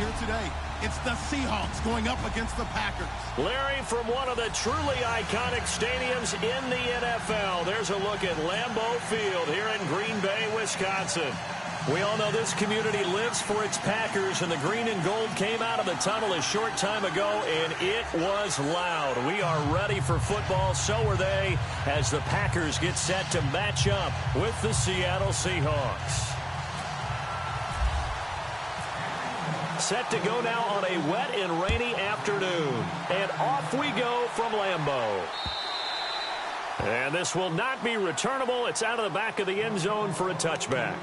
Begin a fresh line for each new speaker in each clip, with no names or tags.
here today. It's the Seahawks going up against the Packers.
Larry, from one of the truly iconic stadiums in the NFL, there's a look at Lambeau Field here in Green Bay, Wisconsin. We all know this community lives for its Packers, and the green and gold came out of the tunnel a short time ago, and it was loud. We are ready for football, so are they, as the Packers get set to match up with the Seattle Seahawks. Set to go now on a wet and rainy afternoon, and off we go from Lambeau. And this will not be returnable. It's out of the back of the end zone for a touchback.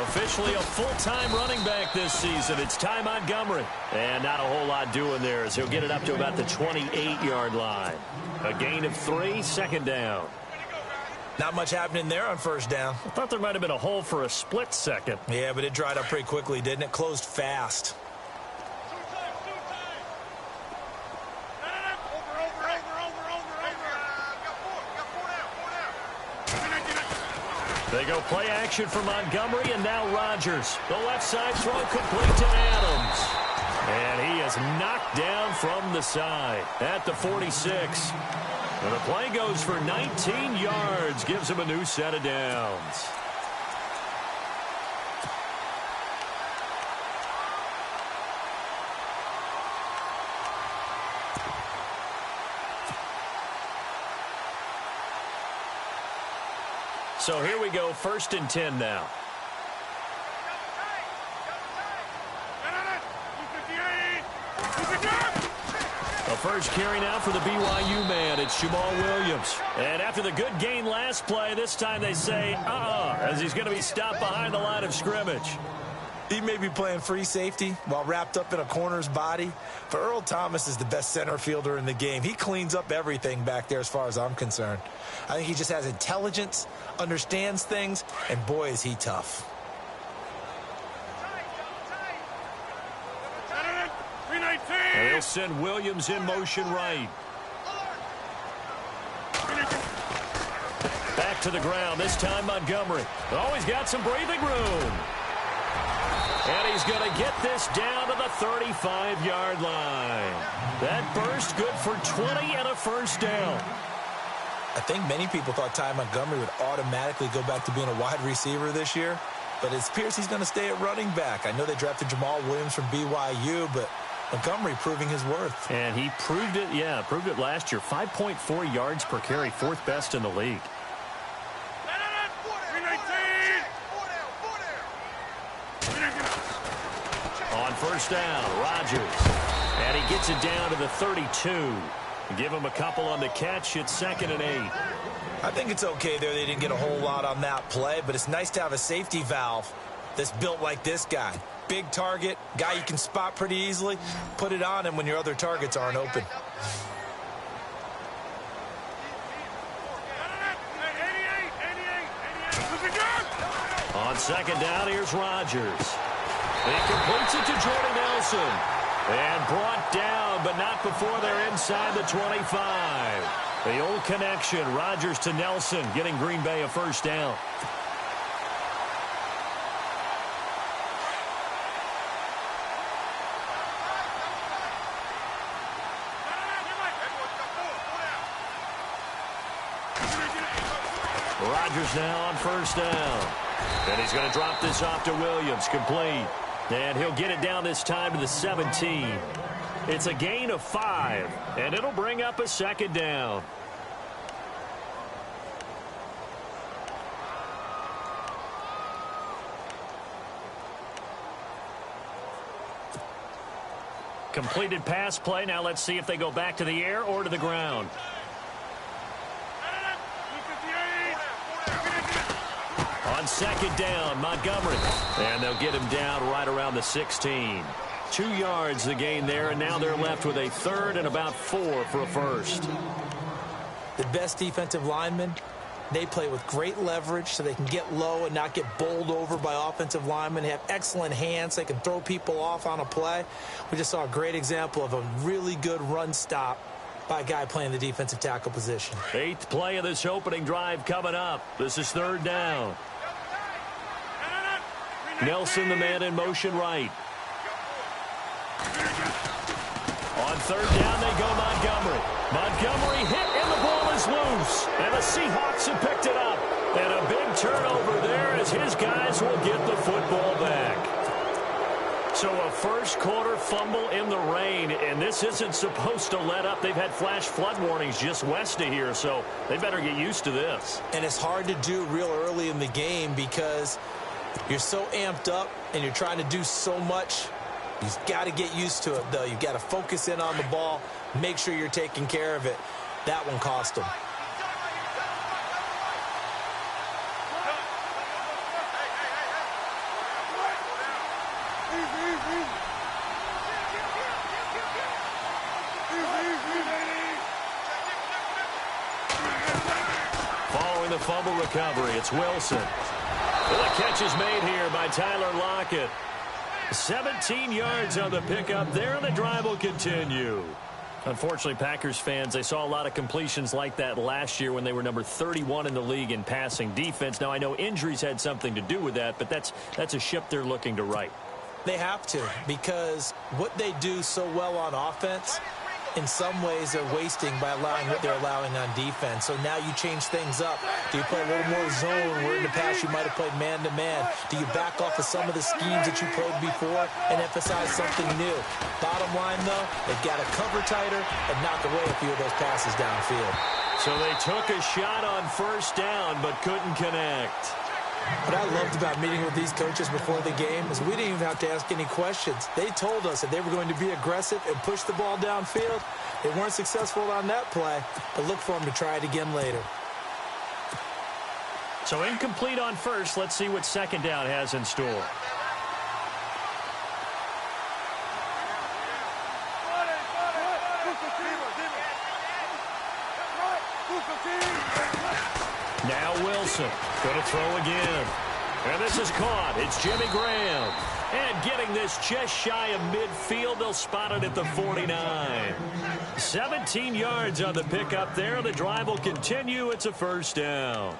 Officially a full-time running back this season. It's Ty Montgomery. And not a whole lot doing there as he'll get it up to about the 28-yard line. A gain of 3, second down.
Not much happening there on first down.
I thought there might have been a hole for a split second.
Yeah, but it dried up pretty quickly, didn't it? Closed fast.
They go play action for Montgomery, and now Rodgers. The left side throw complete to Adams. And he is knocked down from the side at the 46. And the play goes for 19 yards, gives him a new set of downs. So here we go, 1st and 10 now. The first carry now for the BYU man. It's Jamal Williams. And after the good gain last play, this time they say, as he's going to be stopped behind the line of scrimmage.
He may be playing free safety while wrapped up in a corner's body, but Earl Thomas is the best center fielder in the game. He cleans up everything back there as far as I'm concerned. I think he just has intelligence, understands things, and boy, is he tough.
And they'll send Williams in motion right. Back to the ground, this time Montgomery. Oh, he's got some breathing room. And he's going to get this down to the 35-yard line. That burst good for 20 and a first down.
I think many people thought Ty Montgomery would automatically go back to being a wide receiver this year, but it appears he's going to stay at running back. I know they drafted Jamal Williams from BYU, but Montgomery proving his worth.
And he proved it last year. 5.4 yards per carry, 4th best in the league. On first down, Rodgers. And he gets it down to the 32. Give him a couple on the catch. It's 2nd and 8.
I think it's okay there. They didn't get a whole lot on that play, but it's nice to have a safety valve that's built like this guy. Big target, guy you can spot pretty easily. Put it on him when your other targets aren't open.
On 2nd down, here's Rodgers. He completes it to Jordy Nelson. And brought down, but not before they're inside the 25. The old connection, Rodgers to Nelson, getting Green Bay a first down. Rodgers now on first down. And he's going to drop this off to Williams, complete. And he'll get it down this time to the 17. It's a gain of 5, and it'll bring up a 2nd down. Completed pass play. Now let's see if they go back to the air or to the ground. On 2nd down, Montgomery. And they'll get him down right around the 16. 2 yards the gain there, and now they're left with a third and about 4 for a first.
The best defensive linemen, they play with great leverage so they can get low and not get bowled over by offensive linemen. They have excellent hands. They can throw people off on a play. We just saw a great example of a really good run stop by a guy playing the defensive tackle position.
8th play of this opening drive coming up. This is 3rd down. Nelson, the man in motion right. On 3rd down, they go Montgomery. Montgomery hit, and the ball is loose. And the Seahawks have picked it up. And a big turnover there as his guys will get the football back. So a first quarter fumble in the rain, and this isn't supposed to let up. They've had flash flood warnings just west of here, so they better get used to this.
And it's hard to do real early in the game because you're so amped up and you're trying to do so much. You've got to get used to it, though. You've got to focus in on the ball, make sure you're taking care of it. That one cost them.
Following the fumble recovery, it's Wilson. Well, the catch is made here by Tyler Lockett. 17 yards on the pickup there, and the drive will continue. Unfortunately, Packers fans, they saw a lot of completions like that last year when they were number 31 in the league in passing defense. Now, I know injuries had something to do with that, but that's a ship they're looking to right.
They have to, because what they do so well on offense, in some ways they're wasting by allowing what they're allowing on defense. So now you change things up. Do you play a little more zone where in the past you might have played man-to-man? Do you back off of some of the schemes that you played before and emphasize something new? Bottom line, though, they've got to cover tighter and knock away a few of those passes downfield.
So they took a shot on 1st down but couldn't connect.
What I loved about meeting with these coaches before the game is we didn't even have to ask any questions. They told us that they were going to be aggressive and push the ball downfield. They weren't successful on that play, but look for them to try it again later.
So incomplete on 1st. Let's see what 2nd down has in store. Now Wilson going to throw again. And this is caught. It's Jimmy Graham. And getting this just shy of midfield, they'll spot it at the 49. 17 yards on the pickup there. The drive will continue. It's a 1st down.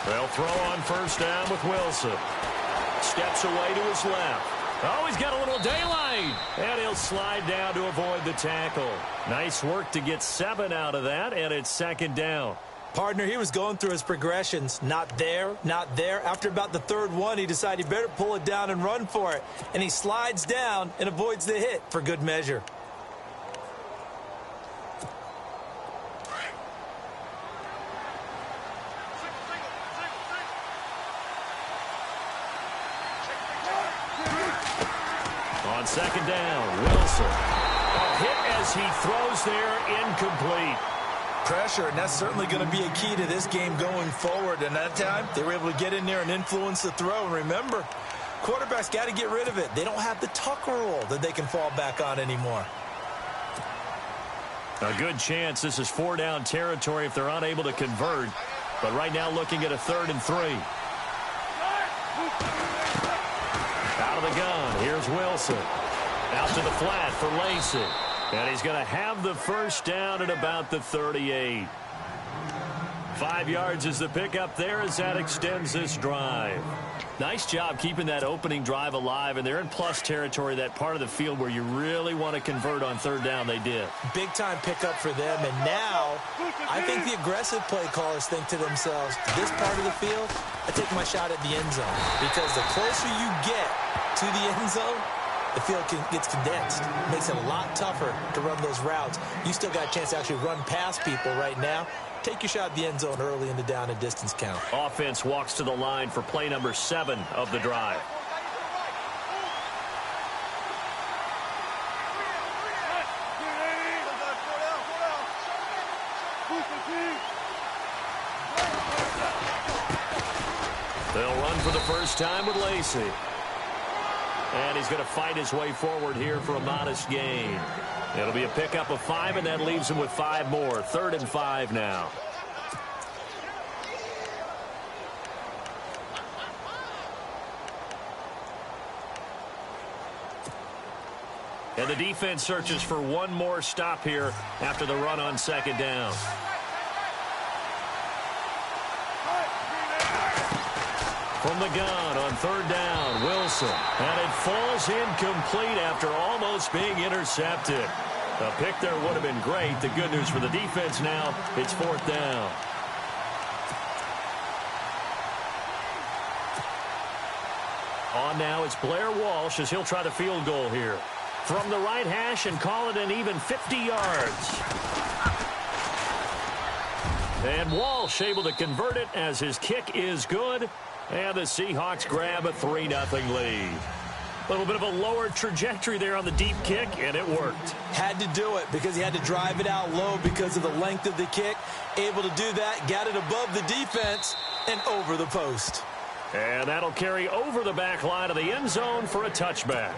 They'll throw on 1st down with Wilson. Steps away to his left. Oh, he's got a little daylight. And he'll slide down to avoid the tackle. Nice work to get 7 out of that, and it's 2nd down.
Partner, he was going through his progressions. Not there, not there. After about the 3rd one, he decided he better pull it down and run for it. And he slides down and avoids the hit for good measure.
On 2nd down, Wilson. A hit as he throws there, incomplete.
Pressure, and that's certainly going to be a key to this game going forward. And that time, they were able to get in there and influence the throw. And remember, quarterbacks got to get rid of it. They don't have the Tucker rule that they can fall back on anymore.
A good chance this is 4-down territory if they're unable to convert. But right now looking at a 3rd and 3. Out of the gun, here's Wilson. Out to the flat for Lacey. And he's going to have the 1st down at about the 38. 5 yards is the pickup there as that extends this drive. Nice job keeping that opening drive alive, and they're in plus territory, that part of the field where you really want to convert on 3rd down. They did.
Big-time pickup for them, and now I think the aggressive play callers think to themselves, this part of the field, I take my shot at the end zone, because the closer you get to the end zone, the field gets condensed. It makes it a lot tougher to run those routes. You still got a chance to actually run past people right now. Take your shot at the end zone early in the down and distance count.
Offense walks to the line for play number 7 of the drive. They'll run for the first time with Lacey. And he's going to fight his way forward here for a modest gain. It'll be a pickup of 5, and that leaves him with 5 more. 3rd and 5 now. And the defense searches for one more stop here after the run on 2nd down. From the gun on 3rd down, Wilson. And it falls incomplete after almost being intercepted. A pick there would have been great. The good news for the defense now, it's 4th down. On now, it's Blair Walsh as he'll try the field goal here. From the right hash and call it an even 50 yards. And Walsh able to convert it as his kick is good. And the Seahawks grab a 3-0 lead. A little bit of a lower trajectory there on the deep kick, and it worked.
Had to do it because he had to drive it out low because of the length of the kick. Able to do that, got it above the defense and over the post.
And that'll carry over the back line of the end zone for a touchback.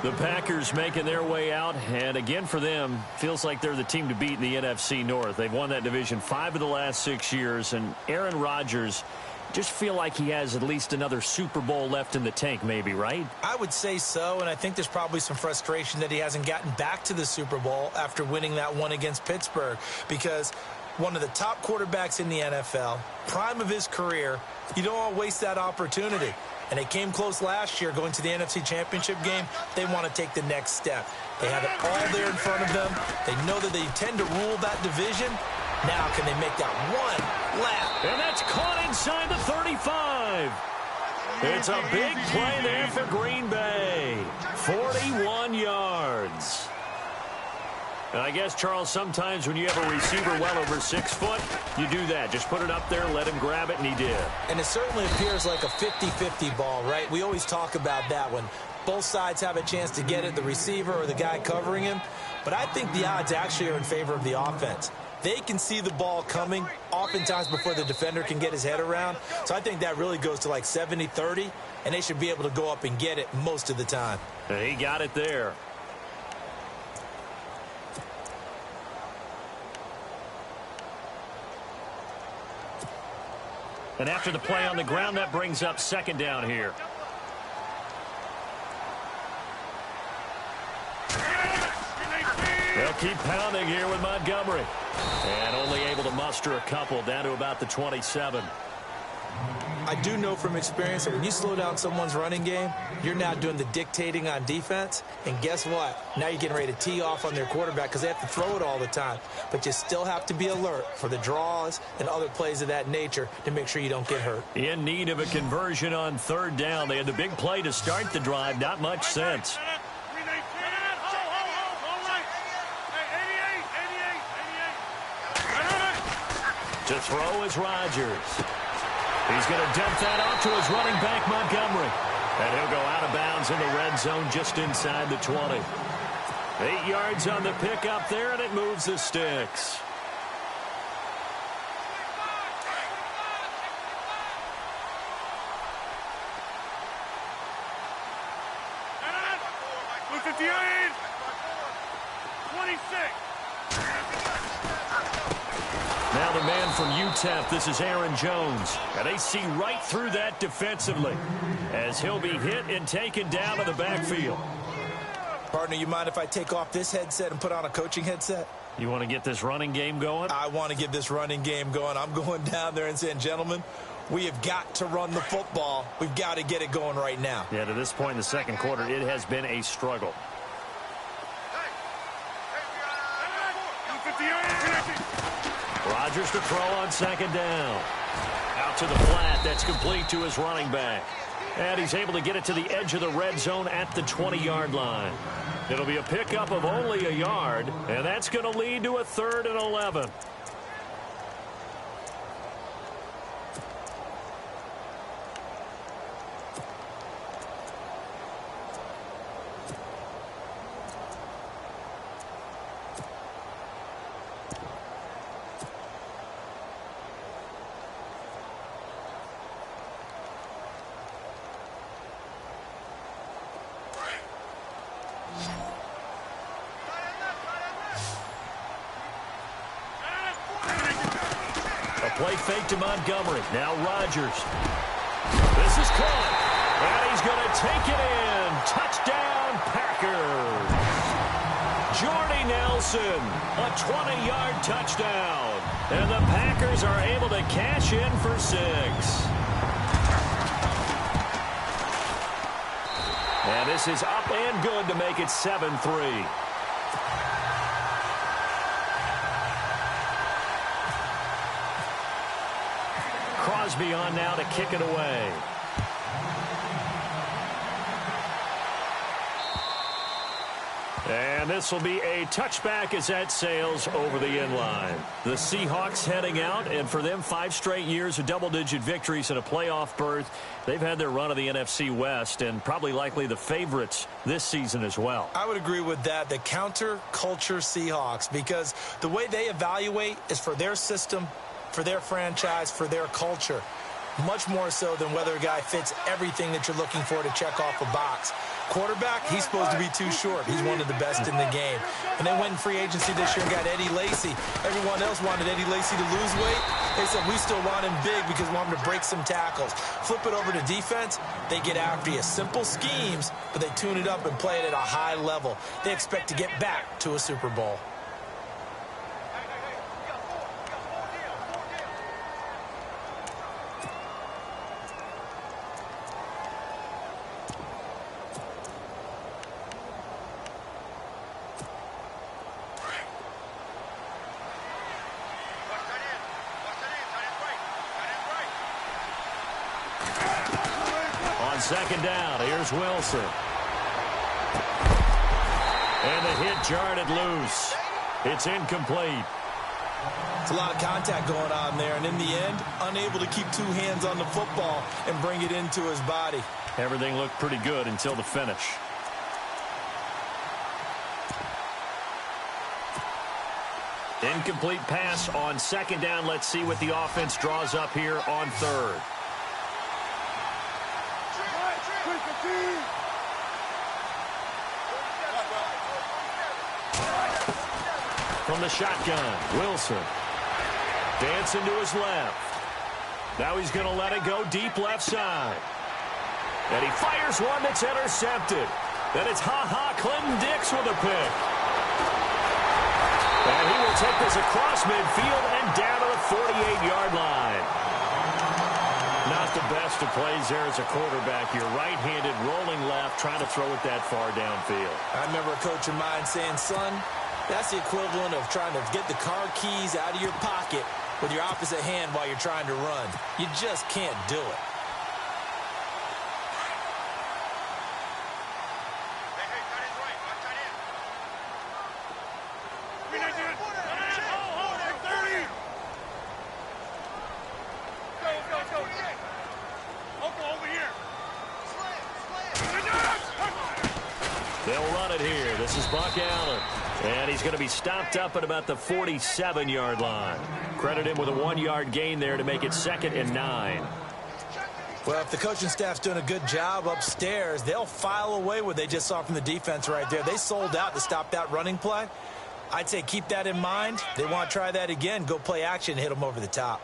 The Packers making their way out, and again for them, feels like they're the team to beat in the NFC North. They've won that division 5 of the last 6 years, and Aaron Rodgers just feel like he has at least another Super Bowl left in the tank, maybe, right?
I would say so, and I think there's probably some frustration that he hasn't gotten back to the Super Bowl after winning that one against Pittsburgh, because one of the top quarterbacks in the NFL, prime of his career, you don't want to waste that opportunity. And they came close last year going to the NFC Championship game. They want to take the next step. They have it all there in front of them. They know that they tend to rule that division. Now can they make that one lap?
And that's caught inside the 35. It's a big play there for Green Bay. 41 yards. And I guess, Charles, sometimes when you have a receiver well over 6 foot, you do that. Just put it up there, let him grab it, and he did.
And it certainly appears like a 50-50 ball, right? We always talk about that when both sides have a chance to get it, the receiver or the guy covering him. But I think the odds actually are in favor of the offense. They can see the ball coming oftentimes before the defender can get his head around. So I think that really goes to like 70-30, and they should be able to go up and get it most of the time.
And he got it there. And after the play on the ground, that brings up 2nd down here. They'll keep pounding here with Montgomery. And only able to muster a couple down to about the 27.
I do know from experience that when you slow down someone's running game, you're now doing the dictating on defense. And guess what? Now you're getting ready to tee off on their quarterback because they have to throw it all the time. But you still have to be alert for the draws and other plays of that nature to make sure you don't get hurt.
In need of a conversion on 3rd down. They had the big play to start the drive. Not much sense. To throw is Rodgers. He's going to dump that off to his running back, Montgomery. And he'll go out of bounds in the red zone just inside the 20. 8 yards on the pickup there, and it moves the sticks. Now the man from UTEP, this is Aaron Jones. And they see right through that defensively as he'll be hit and taken down to the backfield.
Partner, you mind if I take off this headset and put on a coaching headset?
You want to get this running game going?
I want to get this running game going. I'm going down there and saying, gentlemen, we have got to run the football. We've got to get it going right now.
Yeah, to this point in the 2nd quarter, it has been a struggle. Rodgers to throw on 2nd down. Out to the flat. That's complete to his running back. And he's able to get it to the edge of the red zone at the 20-yard line. It'll be a pickup of only a yard, and that's going to lead to a 3rd and 11.
Play fake to Montgomery. Now Rodgers. This is caught. And he's going to take it in. Touchdown, Packers. Jordy Nelson, a 20-yard touchdown. And the Packers are able to cash in for 6. And this is up and good to make it 7-3. Crosby on now to kick it away. And this will be a touchback as that sails over the end line. The Seahawks heading out, and for them, 5 straight years of double-digit victories and a playoff berth. They've had their run of the NFC West and probably likely the favorites this season as well.
I would agree with that. The counter-culture Seahawks, because the way they evaluate is for their system, for their franchise, for their culture. Much more so than whether a guy fits everything that you're looking for to check off a box. Quarterback, he's supposed to be too short. He's one of the best in the game. And they went in free agency this year and got Eddie Lacy. Everyone else wanted Eddie Lacy to lose weight. They said, we still want him big because we want him to break some tackles. Flip it over to defense, they get after you. Simple schemes, but they tune it up and play it at a high level. They expect to get back to a Super Bowl.
Second down, here's Wilson. And the hit jarred it loose. It's incomplete.
It's a lot of contact going on there, and in the end, unable to keep 2 hands on the football and bring it into his body.
Everything looked pretty good until the finish. Incomplete pass on second down. Let's see what the offense draws up here on 3rd. From the shotgun, Wilson. Dancing to his left. Now he's going to let it go deep left side. And he fires one that's intercepted. Then it's Clinton Dix with a pick. And he will take this across midfield and down to the 48-yard line. Not the best of plays there as a quarterback. You're right-handed, rolling left, trying to throw it that far downfield.
I remember a coach of mine saying, son, that's the equivalent of trying to get the car keys out of your pocket with your opposite hand while you're trying to run. You just can't do it.
They'll run it here. This is Buck Allen. And he's going to be stopped up at about the 47-yard line. Credit him with a 1-yard gain there to make it 2nd and 9.
Well, if the coaching staff's doing a good job upstairs, they'll file away what they just saw from the defense right there. They sold out to stop that running play. I'd say keep that in mind. They want to try that again. Go play action, hit them over the top.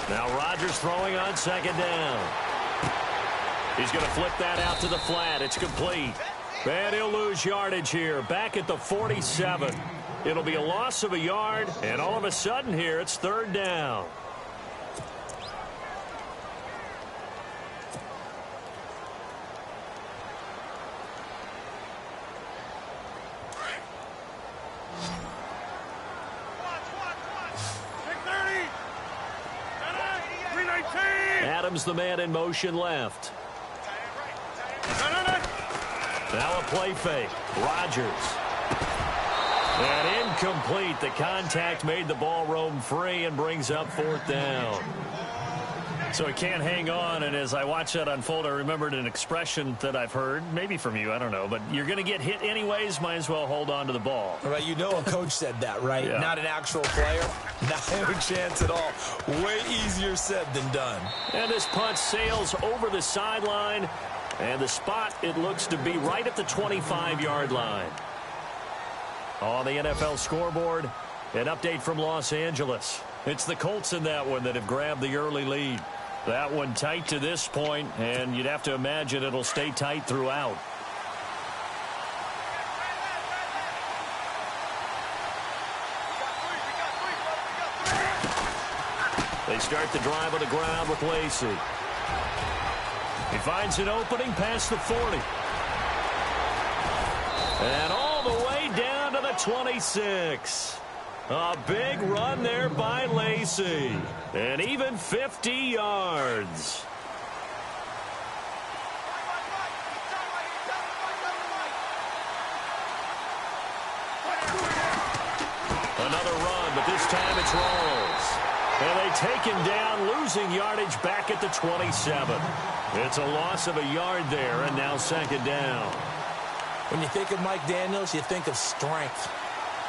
Now Rodgers throwing on second down. He's going to flip that out to the flat. It's complete. And he'll lose yardage here. Back at the 47. It'll be a loss of a yard. And all of a sudden here, it's 3rd down.
comes the man in motion left. Now a play fake. Rodgers. And incomplete. The contact made the ball roam free and brings up 4th down. So he can't hang on, and as I watched that unfold, I remembered an expression that I've heard, maybe from you, I don't know, but you're going to get hit anyways, might as well hold on to the ball.
Right, you know a coach said that, right?
Yeah.
Not an actual player. Not a chance at all. Way easier said than done.
And this punt sails over the sideline, and the spot, it looks to be right at the 25-yard line. On the NFL scoreboard, an update from Los Angeles. It's the Colts in that one that have grabbed the early lead. That one tight to this point, and you'd have to imagine it'll stay tight throughout. They start the drive on the ground with Lacey. He finds an opening past the 40. And all the way down to the 26. A big run there by Lacey. And even 50 yards. Another run, but this time it's Rawls. And they take him down, losing yardage back at the 27. It's a loss of a yard there, and now 2nd down.
When you think of Mike Daniels, you think of strength.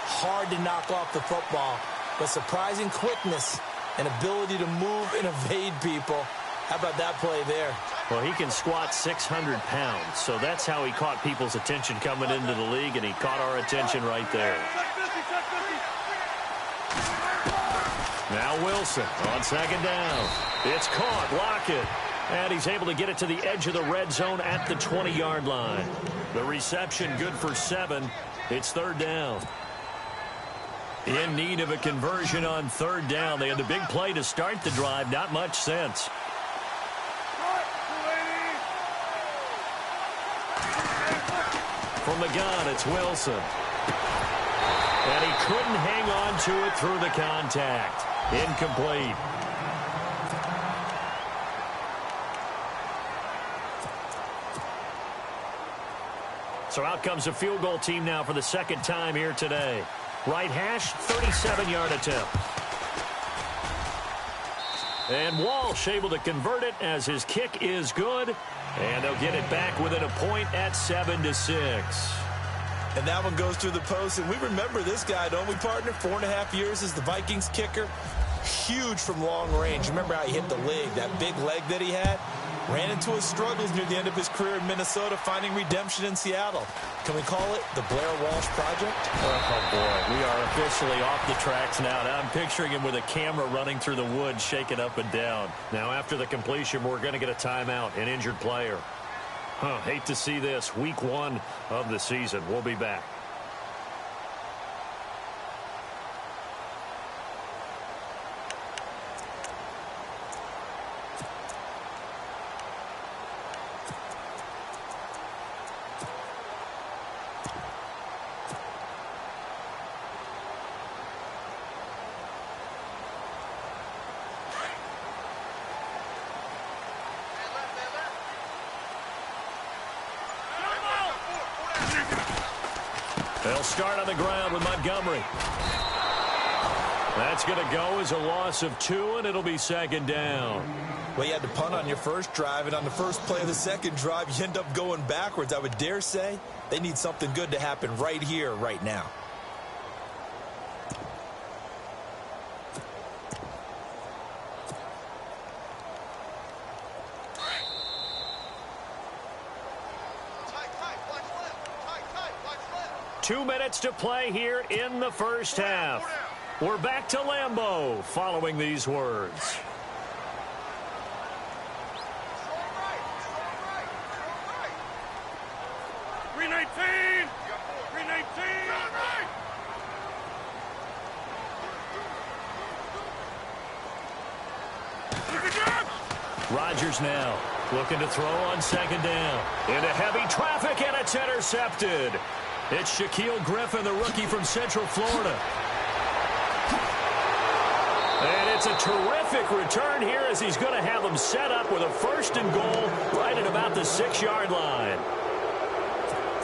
Hard to knock off the football, but surprising quickness and ability to move and evade people. How about that play there?
Well, he can squat 600 pounds, so that's how he caught people's attention coming into the league, and he caught our attention right there. Now Wilson on 2nd down. It's caught. Lockett. And he's able to get it to the edge of the red zone at the 20-yard line. The reception good for 7. It's 3rd down. In need of a conversion on 3rd down. They had the big play to start the drive. Not much sense. From the gun, it's Wilson. And he couldn't hang on to it through the contact. Incomplete. So out comes a field goal team now for the 2nd time here today. Right hash, 37-yard attempt. And Walsh able to convert it as his kick is good. And they'll get it back within a point at 7-6.
And that one goes through the post. And we remember this guy, don't we, partner? 4.5 years as the Vikings kicker. Huge from long range. Remember how he hit the leg, that big leg that he had? Ran into his struggles near the end of his career in Minnesota, finding redemption in Seattle. Can we call it the Blair Walsh Project?
Oh, boy. We are officially off the tracks now. Now I'm picturing him with a camera running through the woods, shaking up and down. Now, after the completion, we're going to get a timeout, an injured player. Hate to see this. Week 1 of the season. We'll be back. They'll start on the ground with Montgomery. That's going to go as a loss of 2, and it'll be 2nd down.
Well, you had to punt on your first drive, and on the first play of the second drive, you end up going backwards. I would dare say they need something good to happen right here, right now.
Two minutes to play here in the first half. We're back to Lambeau following these words. Rodgers now looking to throw on 2nd down. Into heavy traffic, and it's intercepted. It's Shaquille Griffin, the rookie from Central Florida. And it's a terrific return here as he's going to have them set up with a 1st and goal right at about the 6-yard line.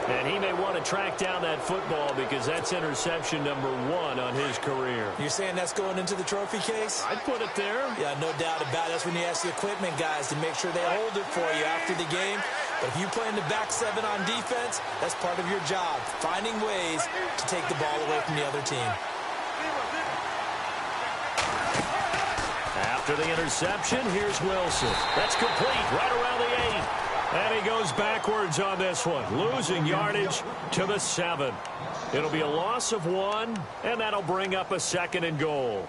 And he may want to track down that football because that's interception number 1 on his career.
You're saying that's going into the trophy case?
I'd put it there.
Yeah, no doubt about it. That's when you ask the equipment guys to make sure they hold it for you after the game. But if you play in the back 7 on defense, that's part of your job, finding ways to take the ball away from the other team.
After the interception, here's Wilson. That's complete right around the 8. And he goes backwards on this one, losing yardage to the 7. It'll be a loss of 1, and that'll bring up a 2nd and goal.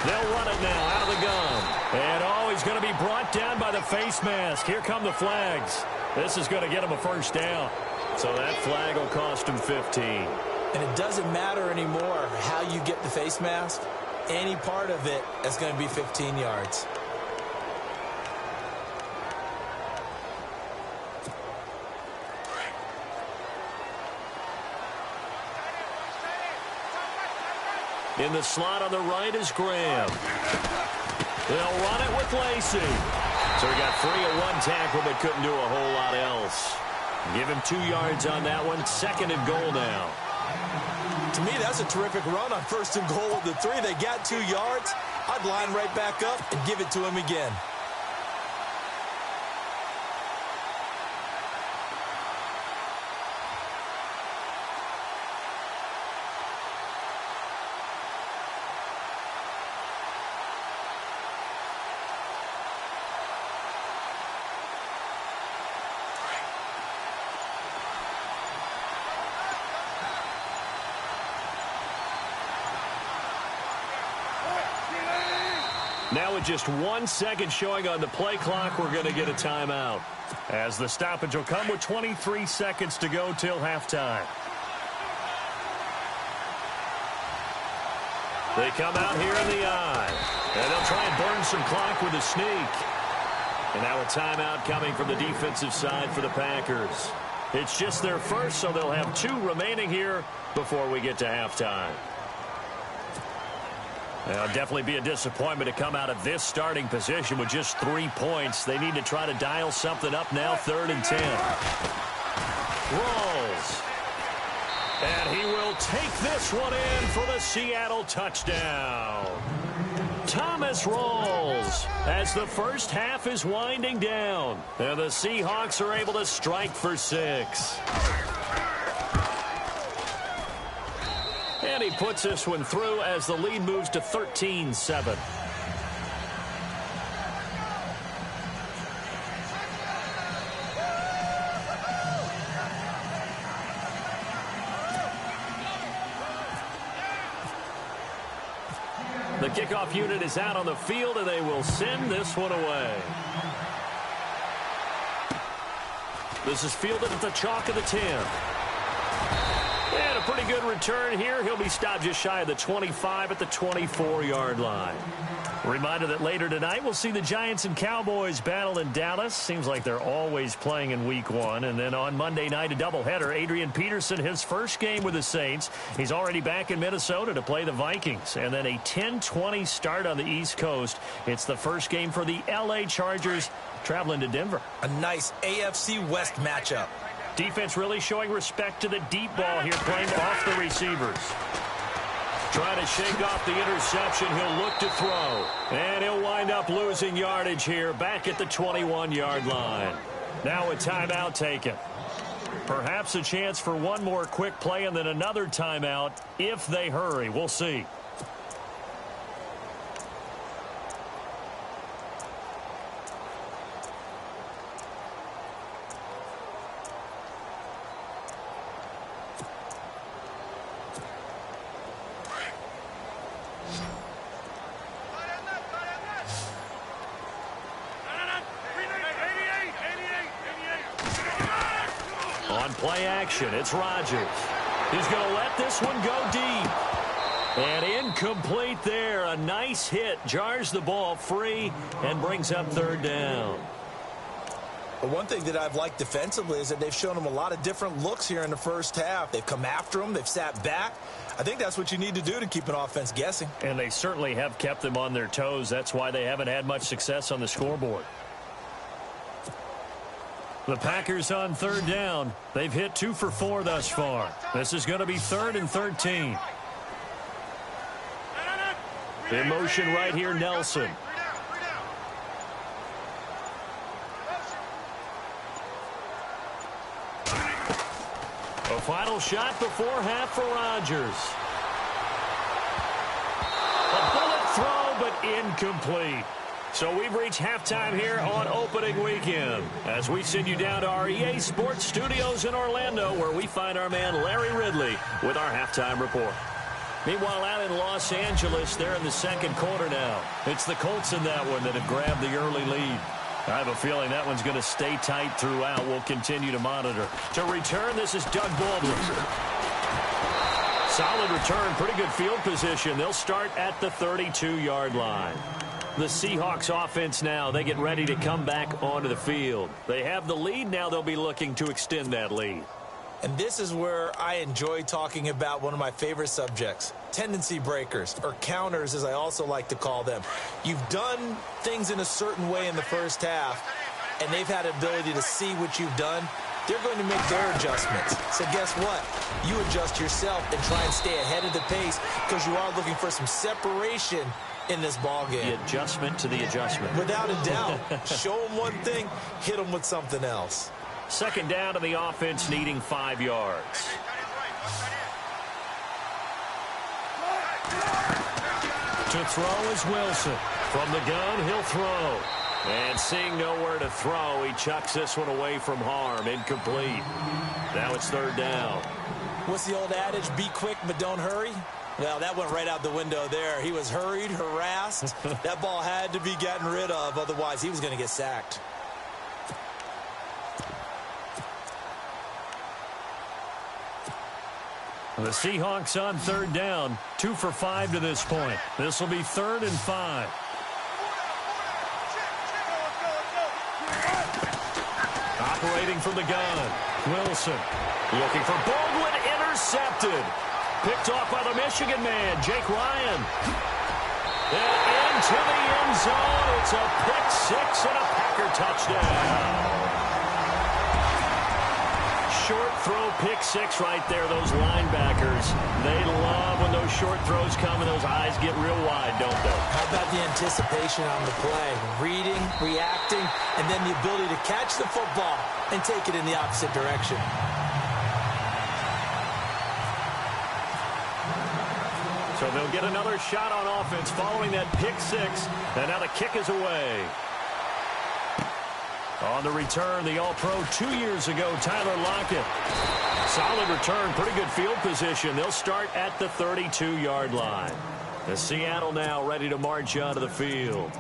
They'll run it now out of the gun. And, oh, he's going to be brought down by the face mask. Here come the flags. This is going to get him a 1st down. So that flag will cost him 15.
And it doesn't matter anymore how you get the face mask. Any part of it is going to be 15 yards.
In the slot on the right is Graham. They'll run it with Lacey. So he got free of 1 tackle but couldn't do a whole lot else. Give him 2 yards on that one. 2nd and goal now.
To me, that's a terrific run on 1st and goal with the 3. They got 2 yards. I'd line right back up and give it to him again.
Now with just 1 second showing on the play clock, we're going to get a timeout. As the stoppage will come with 23 seconds to go till halftime. They come out here in the eye. And they'll try and burn some clock with a sneak. And now a timeout coming from the defensive side for the Packers. It's just their first, so they'll have 2 remaining here before we get to halftime. It'll definitely be a disappointment to come out of this starting position with just 3 points. They need to try to dial something up now, 3rd and 10. Rolls. And he will take this one in for the Seattle touchdown. Thomas Rawls as the first half is winding down. And the Seahawks are able to strike for 6. And he puts this one through as the lead moves to 13-7. The kickoff unit is out on the field, and they will send this one away. This is fielded at the chalk of the 10. And a pretty good return here. He'll be stopped just shy of the 25 at the 24-yard line. Reminder that later tonight we'll see the Giants and Cowboys battle in Dallas. Seems like they're always playing in week 1. And then on Monday night, a doubleheader. Adrian Peterson, his first game with the Saints. He's already back in Minnesota to play the Vikings. And then a 10-20 start on the East Coast. It's the first game for the L.A. Chargers traveling to Denver.
A nice AFC West matchup.
Defense really showing respect to the deep ball here, playing off the receivers. Trying to shake off the interception. He'll look to throw. And he'll wind up losing yardage here back at the 21-yard line. Now a timeout taken. Perhaps a chance for one more quick play and then another timeout if they hurry. We'll see. On play action, it's Rodgers. He's going to let this one go deep. And incomplete there. A nice hit. Jars the ball free and brings up third down.
But one thing that I've liked defensively is that they've shown them a lot of different looks here in the first half. They've come after them. They've sat back. I think that's what you need to do to keep an offense guessing.
And they certainly have kept them on their toes. That's why they haven't had much success on the scoreboard. The Packers on third down. They've hit 2 for 4 thus far. This is going to be 3rd and 13. In motion right here, Nelson. A final shot before half for Rodgers. A bullet throw, but incomplete. So we've reached halftime here on opening weekend as we send you down to our EA Sports Studios in Orlando, where we find our man Larry Ridley with our halftime report. Meanwhile, out in Los Angeles, they're in the second quarter now. It's the Colts in that one that have grabbed the early lead. I have a feeling that one's going to stay tight throughout. We'll continue to monitor. To return, this is Doug Baldwin. Solid return, pretty good field position. They'll start at the 32-yard line. The Seahawks offense now, they get ready to come back onto the field. They have the lead. Now they'll be looking to extend that lead.
And this is where I enjoy talking about one of my favorite subjects, tendency breakers, or counters as I also like to call them. You've done things in a certain way in the first half, and they've had ability to see what you've done. They're going to make their adjustments. So guess what? You adjust yourself and try and stay ahead of the pace because you are looking for some separation in this ball game.
The adjustment to the adjustment.
Without a doubt. Show them one thing, hit them with something else.
Second down to the offense, needing 5 yards. To throw is Wilson. From the gun, he'll throw. And seeing nowhere to throw, he chucks this one away from harm. Incomplete. Now it's third down.
What's the old adage? Be quick, but don't hurry? Well, that went right out the window there. He was hurried, harassed. That ball had to be gotten rid of, otherwise he was going to get sacked.
The Seahawks on third down, 2 for 5 to this point. This will be 3rd and 5. Operating from the gun, Wilson. Looking for Baldwin, intercepted. Picked off by the Michigan man, Jake Ryan. And into the end zone. It's a pick 6 and a Packer touchdown. Short throw, pick 6 right there. Those linebackers, they love when those short throws come and those eyes get real wide, don't they?
How about the anticipation on the play? Reading, reacting, and then the ability to catch the football and take it in the opposite direction.
So they'll get another shot on offense following that pick 6, and now the kick is away. On the return, the All-Pro 2 years ago, Tyler Lockett. Solid return, pretty good field position. They'll start at the 32-yard line. The Seattle now ready to march onto the field.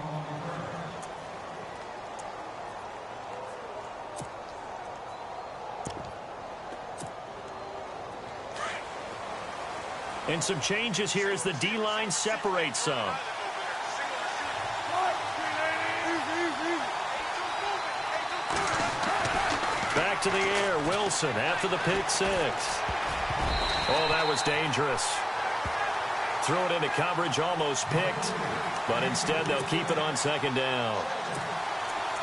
And some changes here as the D-line separates some. Back to the air, Wilson after the pick 6. Oh, that was dangerous. Threw it into coverage, almost picked, but instead they'll keep it on second down.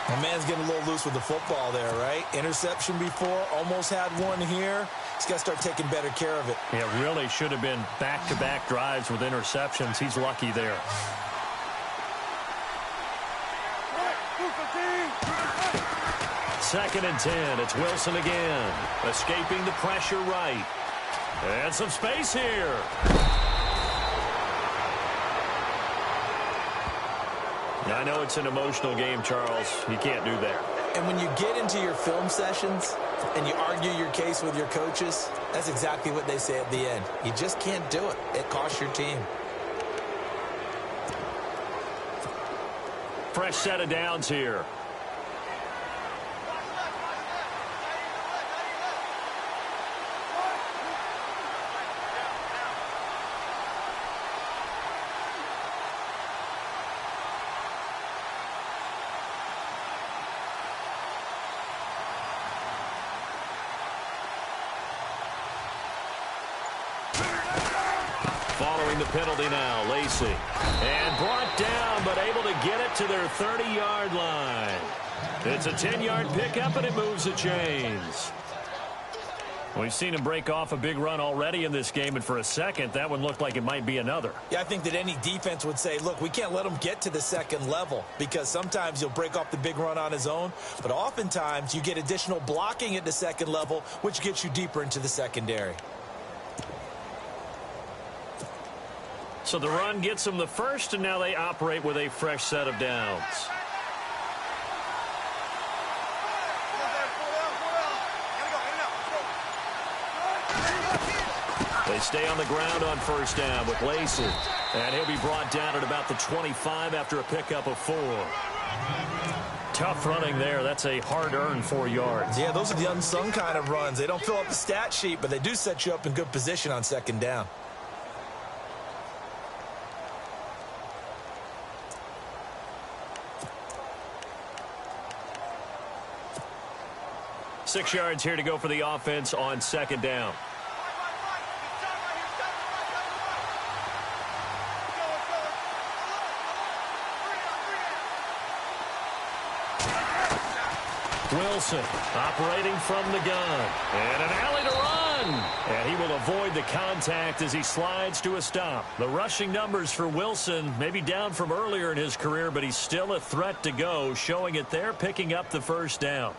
My man's getting a little loose with the football there, right? Interception before, almost had one here. He's got to start taking better care of it.
Yeah, really should have been back-to-back drives with interceptions. He's lucky there. Second and 10. It's Wilson again. Escaping the pressure right. And some space here. I know it's an emotional game, Charles. You can't do that.
And when you get into your film sessions and you argue your case with your coaches, that's exactly what they say at the end. You just can't do it. It costs your team.
Fresh set of downs here. following the penalty now. Lacey. And brought down, but able to get it to their 30-yard line. It's a 10-yard pickup, and it moves the chains. We've seen him break off a big run already in this game, and for a second, that one looked like it might be another.
Yeah, I think that any defense would say, look, we can't let him get to the second level, because sometimes he'll break off the big run on his own, but oftentimes you get additional blocking at the second level, which gets you deeper into the secondary.
So the run gets them the first, and now they operate with a fresh set of downs. They stay on the ground on first down with Lacey. And he'll be brought down at about the 25 after a pickup of 4. Tough running there. That's a hard-earned 4 yards.
Yeah, those are the unsung kind of runs. They don't fill up the stat sheet, but they do set you up in good position on second down.
Six yards here to go for the offense on second down. Wilson operating from the gun. And an alley to run. And he will avoid the contact as he slides to a stop. The rushing numbers for Wilson maybe down from earlier in his career, but he's still a threat to go, showing it there, picking up the first down.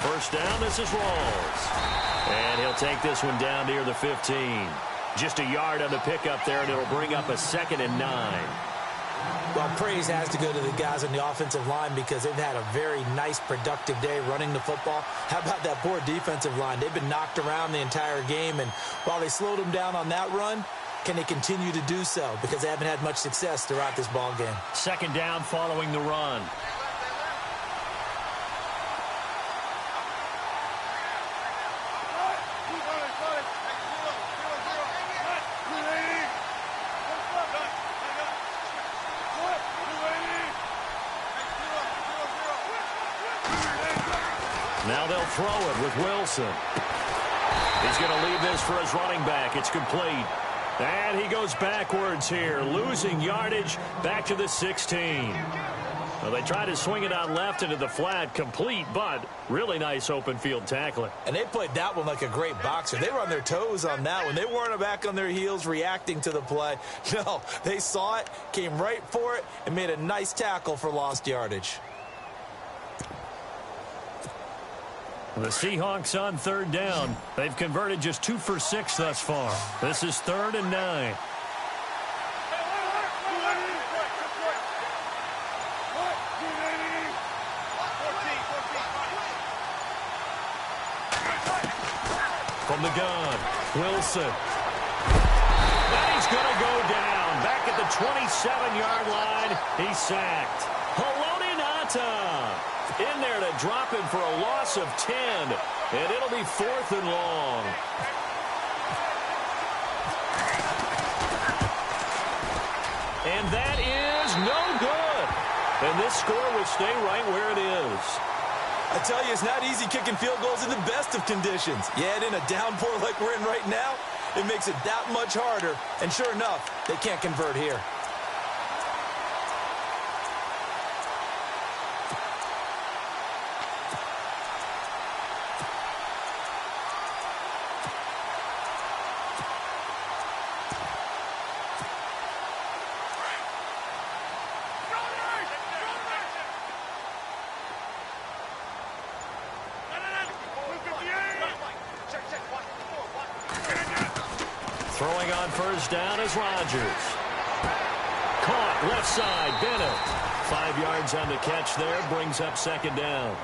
First down, this is Rawls. And he'll take this one down near the 15. Just a yard on the pickup there, and it'll bring up a 2nd and 9.
Well, praise has to go to the guys on the offensive line because they've had a very nice, productive day running the football. How about that poor defensive line? They've been knocked around the entire game, and while they slowed them down on that run, can they continue to do so? Because they haven't had much success throughout this ball game.
Second down following the run. Now they'll throw it with Wilson. He's going to leave this for his running back. It's complete. And he goes backwards here, losing yardage back to the 16. Well, they try to swing it out left into the flat, complete, but really nice open field tackling.
And they played that one like a great boxer. They were on their toes on that one. They weren't back on their heels reacting to the play. No, they saw it, came right for it, and made a nice tackle for lost yardage.
The Seahawks on third down. They've converted just 2 for 6 thus far. This is 3rd and 9. From the gun, Wilson. And he's going to go down. Back at the 27-yard line, he's sacked. Haloti Ngata in there to drop him for a loss of 10. And it'll be 4th and long. And that is no good. And this score will stay right where it is.
I tell you, it's not easy kicking field goals in the best of conditions. Yet in a downpour like we're in right now, it makes it that much harder. And sure enough, they can't convert here.
Throwing on first down is Rodgers. Caught left side, Bennett. 5 yards on the catch there. Brings up second down.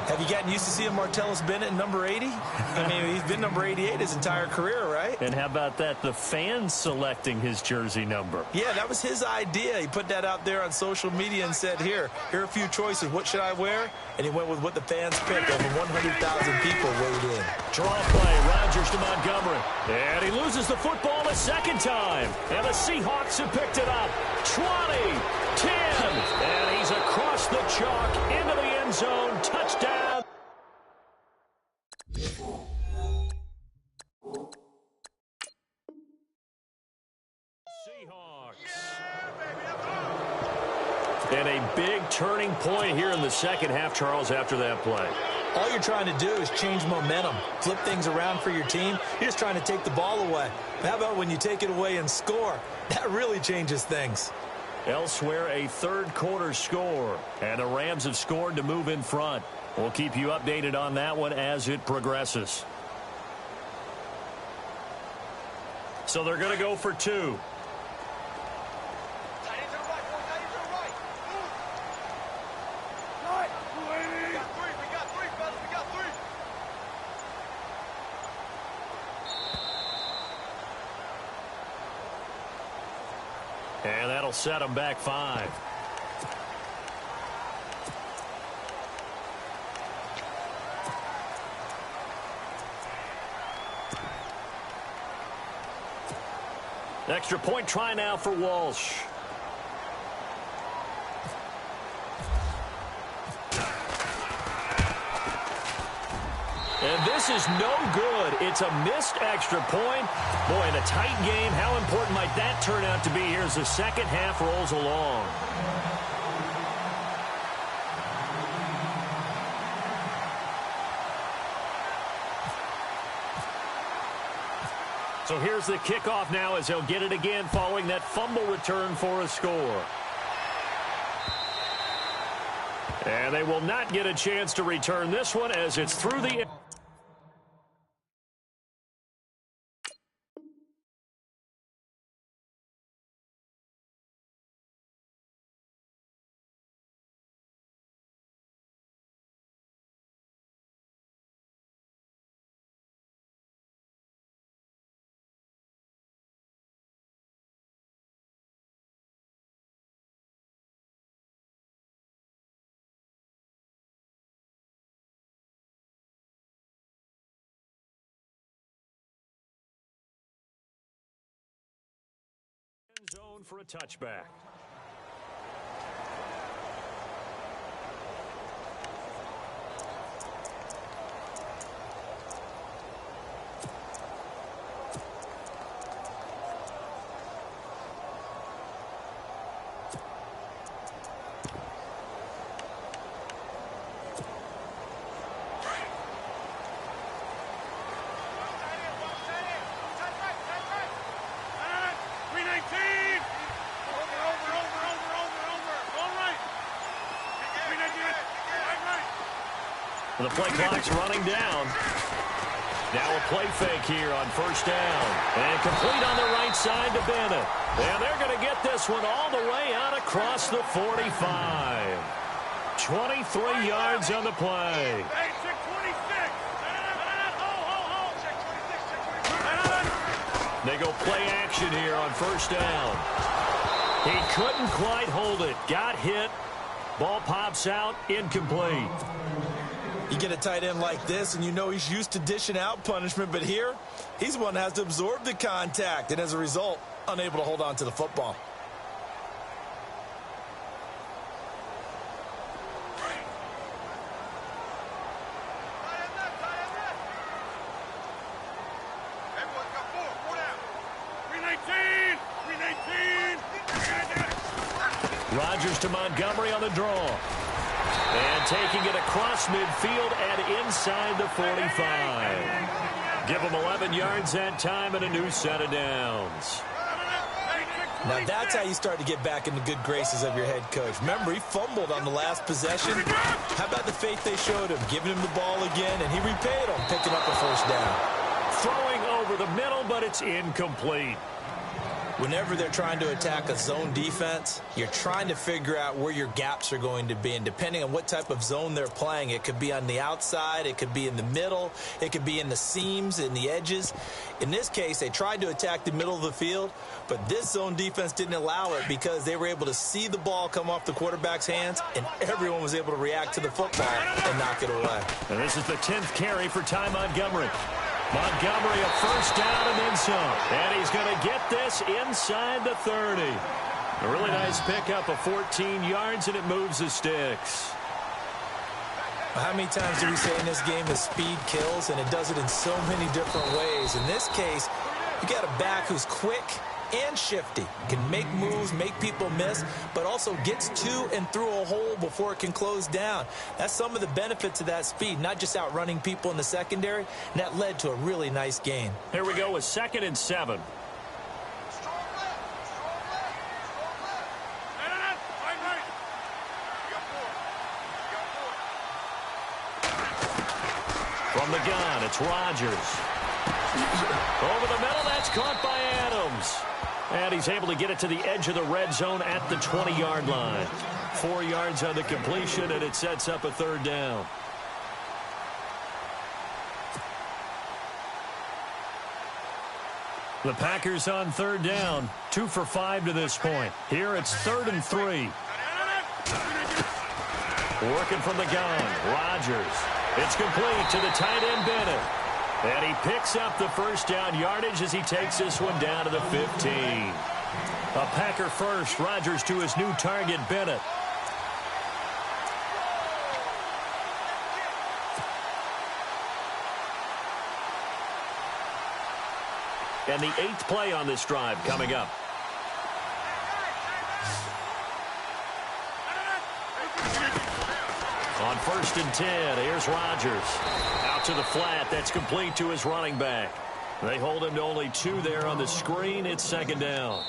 Have you gotten used to seeing Martellus Bennett in number 80? I mean, he's been number 88 his entire career, right?
And how about that? The fans selecting his jersey number.
Yeah, that was his idea. He put that out there on social media and said, here are a few choices. What should I wear? And he went with what the fans picked. Over 100,000 people weighed in.
Draw play. Rodgers to Montgomery. And he loses the football a second time. And the Seahawks have picked it up. 20, 10. And he's across the chalk into the end zone. Touchdown. Seahawks. And a big turning point here in the second half, Charles, after that play.
All you're trying to do is change momentum, flip things around for your team. You're just trying to take the ball away. How about when you take it away and score? That really changes things.
Elsewhere, a third-quarter score. And the Rams have scored to move in front. We'll keep you updated on that one as it progresses. So they're going to go for 2. And that'll set them back 5. Extra point try now for Walsh. And this is no good. It's a missed extra point. Boy, in a tight game, how important might that turn out to be here as the second half rolls along? So here's the kickoff now as they'll get it again following that fumble return for a score. And they will not get a chance to return this one as it's through the... zone for a touchback. The play clock's running down. Now a play fake here on first down. And complete on the right side to Bennett. And they're going to get this one all the way out across the 45. 23 yards on the play. They go play action here on first down. He couldn't quite hold it. Got hit. Ball pops out. Incomplete.
You get a tight end like this, and you know he's used to dishing out punishment, but here, he's the one that has to absorb the contact, and as a result, unable to hold on to the football.
Rodgers to Montgomery on the draw. And taking it across midfield and inside the 45. Give them 11 yards that time and a new set of downs.
Now that's how you start to get back in the good graces of your head coach. Remember, he fumbled on the last possession. How about the faith they showed him, giving him the ball again, and he repaid him, picking up a first down.
Throwing over the middle, but it's incomplete.
Whenever they're trying to attack a zone defense, you're trying to figure out where your gaps are going to be. And depending on what type of zone they're playing, it could be on the outside, it could be in the middle, it could be in the seams, in the edges. In this case, they tried to attack the middle of the field, but this zone defense didn't allow it because they were able to see the ball come off the quarterback's hands, and everyone was able to react to the football and knock it away.
And this is the 10th carry for Ty Montgomery. Montgomery, a first down and then some. And he's going to get this inside the 30. A really nice pickup of 14 yards, and it moves the sticks.
How many times do we say in this game that speed kills, and it does it in so many different ways? In this case, you got a back who's quick and shifty, can make moves, make people miss, but also gets to and through a hole before it can close down. That's some of the benefits of that speed, not just outrunning people in the secondary, and that led to a really nice gain.
Here we go with 2nd and 7. From the gun, it's Rodgers. Over the middle, that's caught by Adams. And he's able to get it to the edge of the red zone at the 20-yard line. 4 yards on the completion, and it sets up a 3rd down. The Packers on 3rd down. 2 for 5 to this point. Here it's 3rd and 3. Working from the gun, Rodgers. It's complete to the tight end, Bennett. And he picks up the first down yardage as he takes this one down to the 15. A Packer first. Rodgers to his new target, Bennett. And the 8th play on this drive coming up. On 1st and 10, here's Rodgers. Out to the flat. That's complete to his running back. They hold him to only 2 there on the screen. It's 2nd down.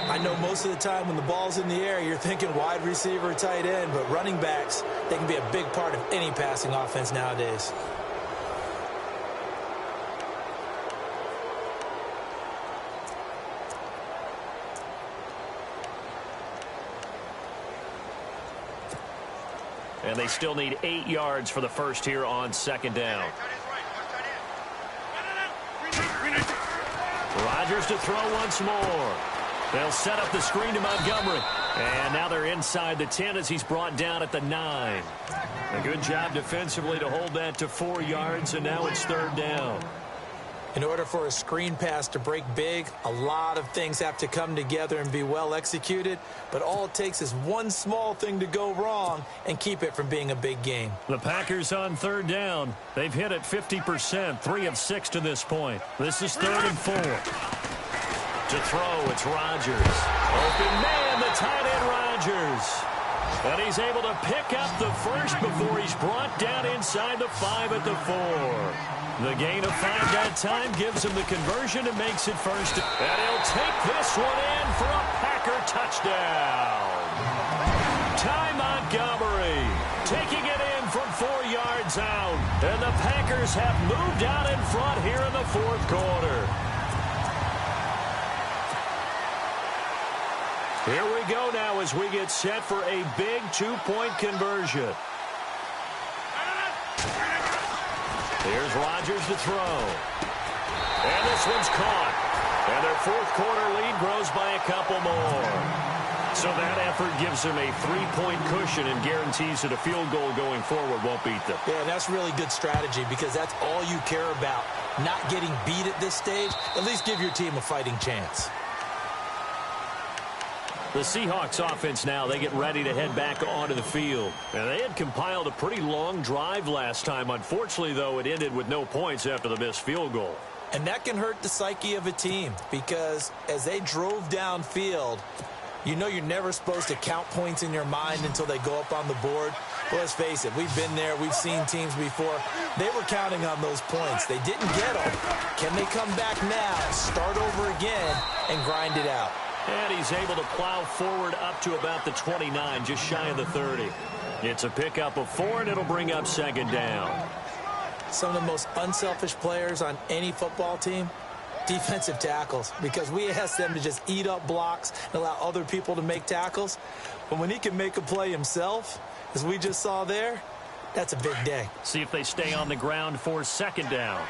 I know most of the time when the ball's in the air, you're thinking wide receiver, tight end, but running backs, they can be a big part of any passing offense nowadays.
And they still need 8 yards for the first here on 2nd down. Rodgers to throw once more. They'll set up the screen to Montgomery. And now they're inside the 10 as he's brought down at the 9. A good job defensively to hold that to 4 yards, and now it's 3rd down.
In order for a screen pass to break big, a lot of things have to come together and be well executed, but all it takes is one small thing to go wrong and keep it from being a big game.
The Packers on 3rd down. They've hit it 50%, 3 of 6 to this point. This is 3rd and 4. To throw, it's Rodgers. Open man, the tight end Rodgers. And he's able to pick up the first before he's brought down inside the 5 at the 4. The gain of 5 that time gives him the conversion and makes it 1st. And he'll take this one in for a Packer touchdown. Ty Montgomery taking it in from 4 yards out. And the Packers have moved out in front here in the 4th quarter. Here we go now as we get set for a big 2-point conversion. Here's Rodgers to throw. And this one's caught. And their 4th quarter lead grows by a couple more. So that effort gives them a 3-point cushion and guarantees that a field goal going forward won't beat them.
Yeah, that's really good strategy because that's all you care about. Not getting beat at this stage. At least give your team a fighting chance.
The Seahawks offense now, they get ready to head back onto the field. And they had compiled a pretty long drive last time. Unfortunately, though, it ended with no points after the missed field goal.
And that can hurt the psyche of a team because as they drove downfield, you know you're never supposed to count points in your mind until they go up on the board. But let's face it, we've been there. We've seen teams before. They were counting on those points. They didn't get them. Can they come back now, start over again, and grind it out?
And he's able to plow forward up to about the 29, just shy of the 30. It's a pickup of 4, and it'll bring up 2nd down.
Some of the most unselfish players on any football team, Defensive tackles, because we ask them to just eat up blocks and allow other people to make tackles. But when he can make a play himself, as we just saw there, that's a big day.
See if they stay on the ground for second down.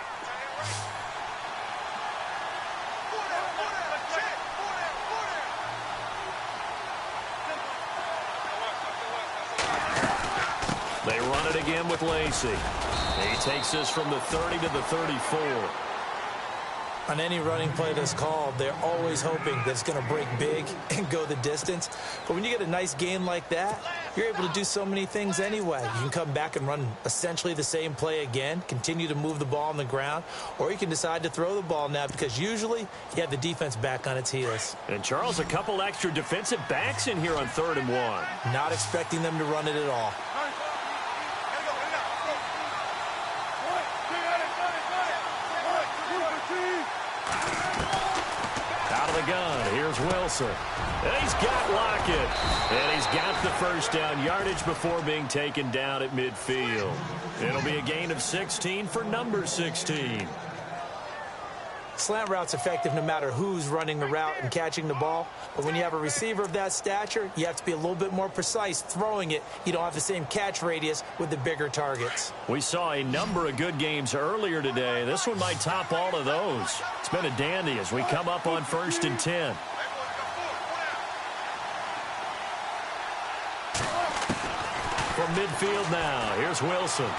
They run it again with Lacey. He takes this from the 30 to the 34.
On any running play that's called, they're always hoping that it's going to break big and go the distance. But when you get a nice gain like that, you're able to do so many things anyway. You can come back and run essentially the same play again, continue to move the ball on the ground, or you can decide to throw the ball now because usually you have the defense back on its heels.
And, Charles, a couple extra defensive backs in here on 3rd and 1.
Not expecting them to run it at all.
Out of the gun, here's Wilson. And he's got Lockett. And he's got the first down yardage before being taken down at midfield. It'll be a gain of 16 for number 16.
Slant route's effective no matter who's running the route and catching the ball. But when you have a receiver of that stature, you have to be a little bit more precise throwing it. You don't have the same catch radius with the bigger targets.
We saw a number of good games earlier today. This one might top all of those. It's been a dandy as we come up on 1st and 10. From midfield now, here's Wilson.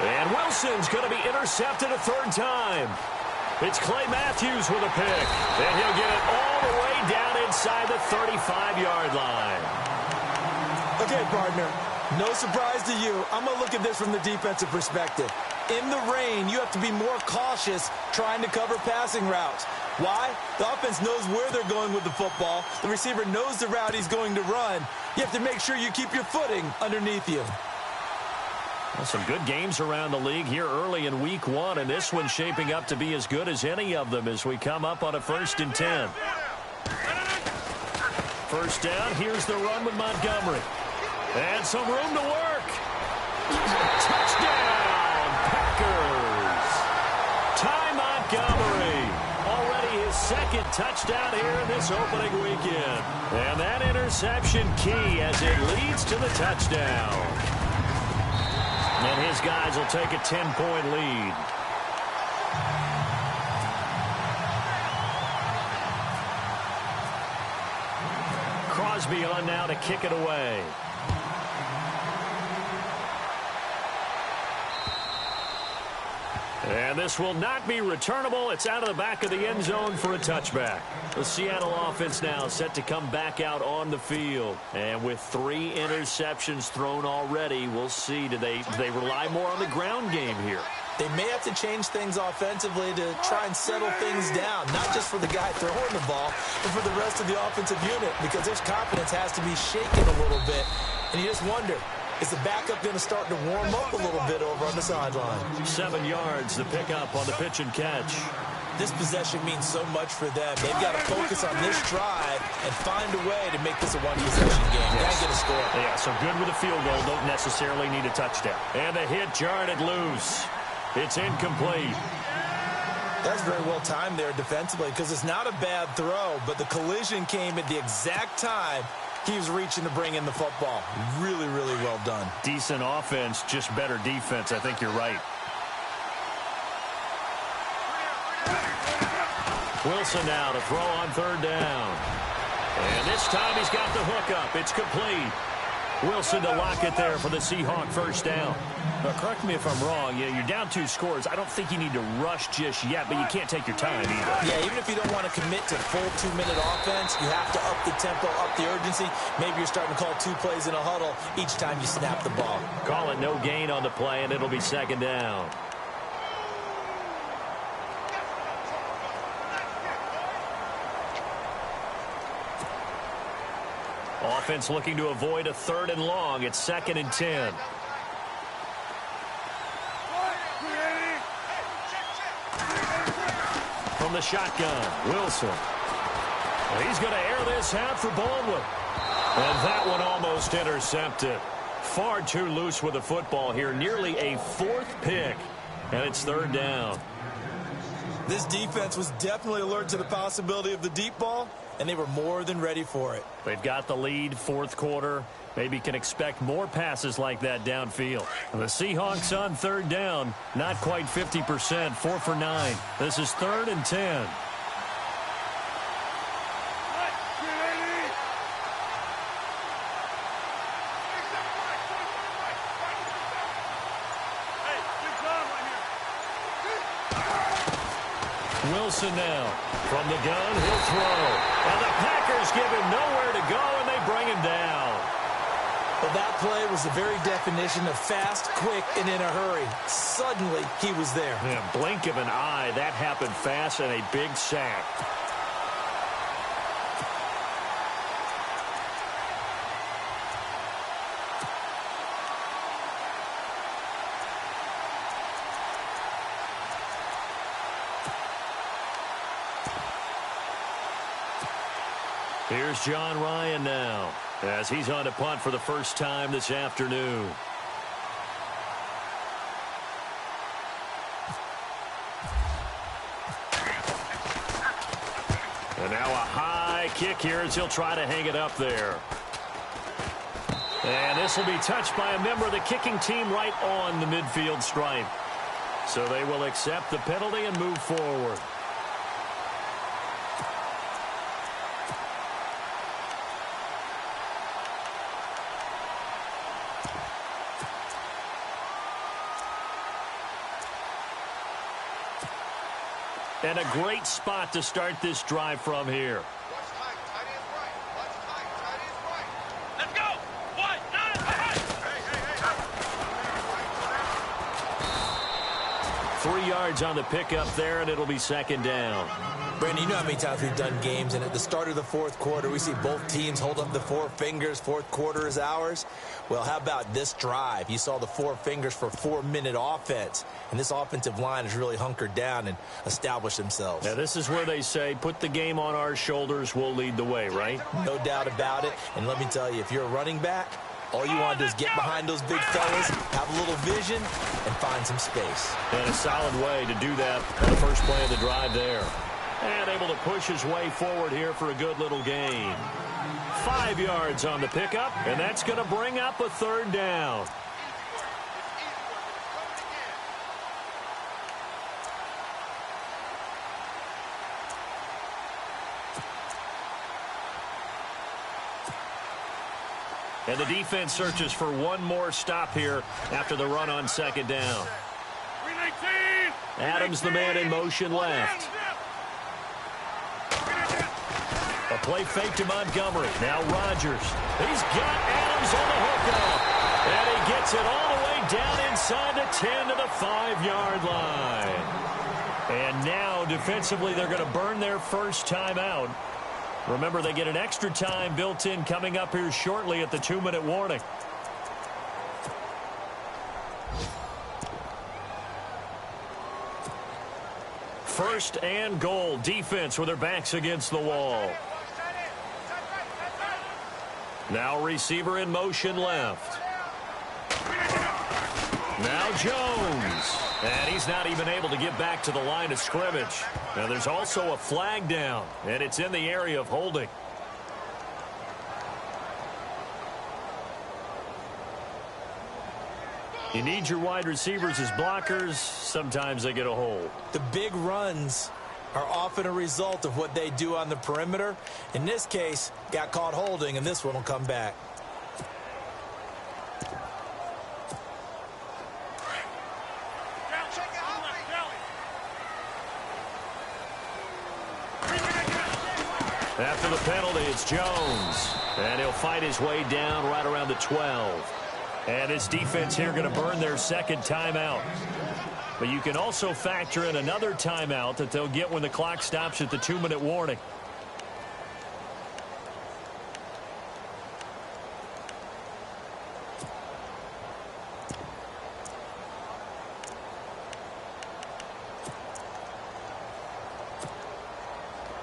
And Wilson's going to be intercepted a 3rd time. It's Clay Matthews with a pick. And he'll get it all the way down inside the 35-yard line.
Okay, partner, no surprise to you. I'm going to look at this from the defensive perspective. In the rain, you have to be more cautious trying to cover passing routes. Why? The offense knows where they're going with the football. The receiver knows the route he's going to run. You have to make sure you keep your footing underneath you.
Well, some good games around the league here early in week 1, and this one's shaping up to be as good as any of them as we come up on a 1st and 10. First down, here's the run with Montgomery. And some room to work. Touchdown, Packers. Ty Montgomery. Already his 2nd touchdown here in this opening weekend. And that interception key as it leads to the touchdown. And his guys will take a 10-point lead. Crosby on now to kick it away. And this will not be returnable. It's out of the back of the end zone for a touchback. The Seattle offense now set to come back out on the field. And with 3 interceptions thrown already, we'll see. Do they rely more on the ground game here?
They may have to change things offensively to try and settle things down, not just for the guy throwing the ball, but for the rest of the offensive unit, because their confidence has to be shaken a little bit. And you just wonder, is the backup going to start to warm up a little bit over on the sideline?
7 yards, the pickup on the pitch and catch.
This possession means so much for them. They've got to focus on this drive and find a way to make this a one-possession game. Got to get a score.
Yeah, so good with a field goal. Don't necessarily need a touchdown. And the hit jarred loose. It's incomplete.
That's very well timed there defensively because it's not a bad throw, but the collision came at the exact time he was reaching to bring in the football. Really, really well done.
Decent offense, just better defense. I think you're right. Wilson now to throw on 3rd down. And this time he's got the hook up. It's complete. Wilson to lock it there for the Seahawk first down. Now, correct me if I'm wrong. You're down 2 scores. I don't think you need to rush just yet, but you can't take your time either.
Yeah, even if you don't want to commit to full 2-minute offense, you have to up the tempo, up the urgency. Maybe you're starting to call 2 plays in a huddle each time you snap the ball.
Call it no gain on the play, and it'll be 2nd down. Offense looking to avoid a 3rd and long. It's 2nd and 10. From the shotgun, Wilson. And he's going to air this out for Baldwin. And that one almost intercepted. Far too loose with the football here. Nearly a 4th pick. And it's 3rd down.
This defense was definitely alert to the possibility of the deep ball, and they were more than ready for it.
They've got the lead, fourth quarter. Maybe can expect more passes like that downfield. The Seahawks on third down, not quite 50%, 4 for 9. This is 3rd and 10. Wilson now. From the gun, he'll throw. And the Packers give him nowhere to go, and they bring him down.
Well, that play was the very definition of fast, quick, and in a hurry. Suddenly, he was there.
Yeah, blink of an eye. That happened fast and a big sack. Here's John Ryan now, as he's on to punt for the first time this afternoon. And now a high kick here as he'll try to hang it up there. And this will be touched by a member of the kicking team right on the midfield stripe. So they will accept the penalty and move forward. And a great spot to start this drive from here.
Watch tight. Tight end's right. Watch tight. Tight end's right. Let's go. 1, 9,
3 yards on the pickup there, and it'll be 2nd down.
Brandon, you know how many times we've done games, and at the start of the fourth quarter, we see both teams hold up the 4 fingers. Fourth quarter is ours. Well, how about this drive? You saw the 4 fingers for 4-minute offense, and this offensive line has really hunkered down and established themselves.
Now, this is where they say, put the game on our shoulders, we'll lead the way, right?
No doubt about it, and let me tell you, if you're a running back, all you want to do is get behind those big fellas, have a little vision, and find some space.
And a solid way to do that on the first play of the drive there. And able to push his way forward here for a good little gain. 5 yards on the pickup, and that's going to bring up a 3rd down. And the defense searches for one more stop here after the run on 2nd down. Adams, the man in motion left. A play fake to Montgomery. Now Rodgers. He's got Adams on the hookup. And he gets it all the way down inside the 10 to the 5-yard line. And now, defensively, they're going to burn their first timeout. Remember, they get an extra time built in coming up here shortly at the 2-minute warning. First and goal. Defense with their backs against the wall. Now receiver in motion left. Now Jones. And he's not even able to get back to the line of scrimmage. Now there's also a flag down, and it's in the area of holding. You need your wide receivers as blockers. Sometimes they get a hold.
The big runs are often a result of what they do on the perimeter. In this case, got caught holding, and this one will come back.
After the penalty, it's Jones. And he'll fight his way down right around the 12. And this defense here going to burn their 2nd timeout. But you can also factor in another timeout that they'll get when the clock stops at the 2-minute warning.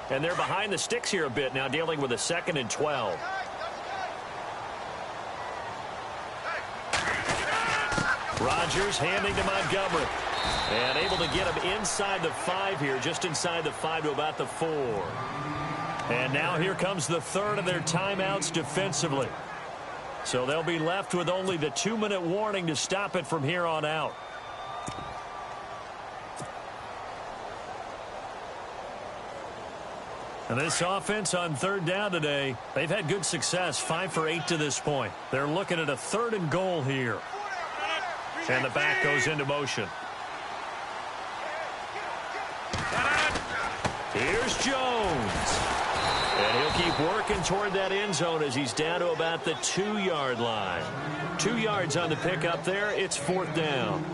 And they're behind the sticks here a bit now, dealing with a 2nd and 12. Rodgers handing to Montgomery. And able to get him inside the 5 here, just inside the 5 to about the 4. And now here comes the third of their timeouts defensively. So they'll be left with only the 2-minute warning to stop it from here on out. And this offense on third down today, they've had good success, 5 for 8 to this point. They're looking at a 3rd and goal here. And the back goes into motion. Here's Jones. And he'll keep working toward that end zone as he's down to about the 2-yard line. 2 yards on the pickup there. It's 4th down.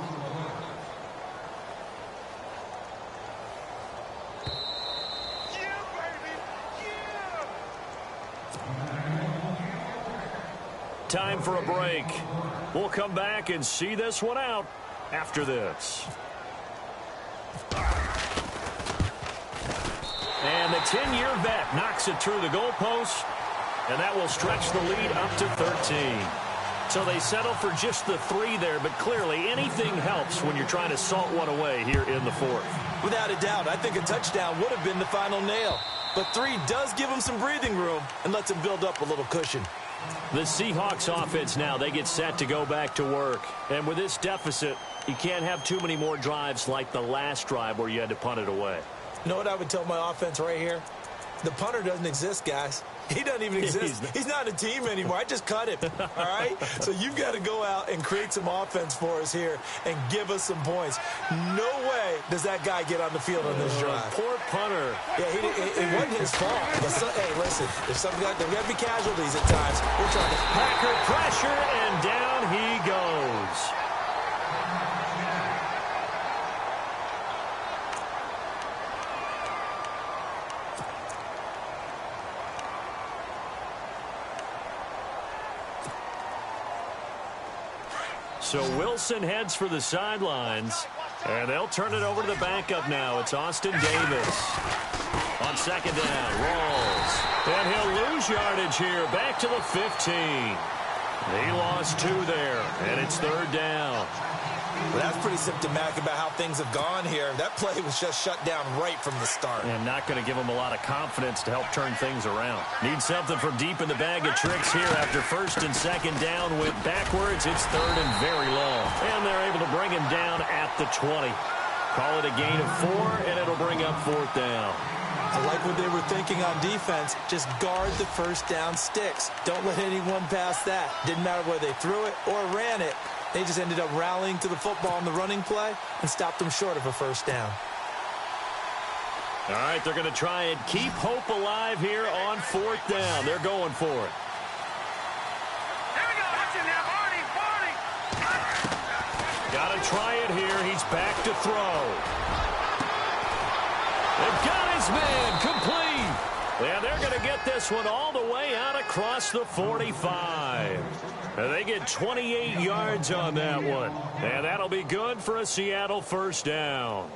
Time for a break. We'll come back and see this one out after this. And the 10-year vet knocks it through the goalpost, and that will stretch the lead up to 13. So they settle for just the 3 there, but clearly anything helps when you're trying to salt one away here in the 4th.
Without a doubt, I think a touchdown would have been the final nail. But 3 does give them some breathing room and lets them build up a little cushion.
The Seahawks offense now, they get set to go back to work. And with this deficit, you can't have too many more drives like the last drive where you had to punt it away.
You know what I would tell my offense right here? The punter doesn't exist, guys. He doesn't even exist. He's not a team anymore. I just cut him, all right? So you've got to go out and create some offense for us here and give us some points. No way does that guy get on the field on this drive.
Poor punter.
Yeah, it wasn't his fault. But hey, listen, if something got, there got to be casualties at times. We're trying to...
Packer pressure, and down he goes. So Wilson heads for the sidelines, and they'll turn it over to the backup now. It's Austin Davis. On 2nd down, rolls. And he'll lose yardage here, back to the 15. He lost 2 there, and it's 3rd down.
Well, that's pretty symptomatic about how things have gone here. That play was just shut down right from the start.
And not going to give them a lot of confidence to help turn things around. Need something from deep in the bag of tricks here after 1st and 2nd down. Went backwards. It's 3rd and very long. And they're able to bring him down at the 20. Call it a gain of 4, and it'll bring up 4th down.
I like what they were thinking on defense. Just guard the 1st down sticks. Don't let anyone pass that. Didn't matter whether they threw it or ran it. They just ended up rallying to the football on the running play and stopped them short of a 1st down.
All right, they're going to try and keep hope alive here on 4th down. They're going for it.
Here we go. Watch it now, Barney.
Got to try it here. He's back to throw. They've got his man complete. And they're going to get this one all the way out across the 45. And they get 28 yards on that one. And that'll be good for a Seattle 1st down.